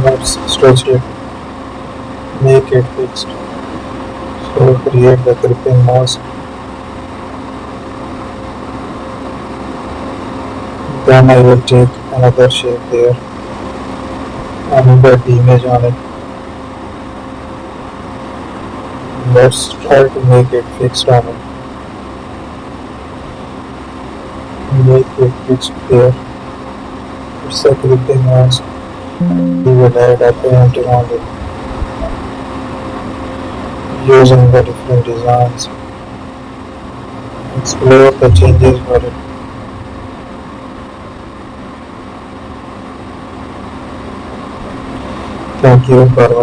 let's stretch it, make it fixed. So create the gripping mask. Then I will take another shape there and embed the image on it. Let's try to make it fixed on it. Make it fixed there. It's a gripping mask. We will add a paint around it using the different designs. Explore the changes for it. Thank you for watching.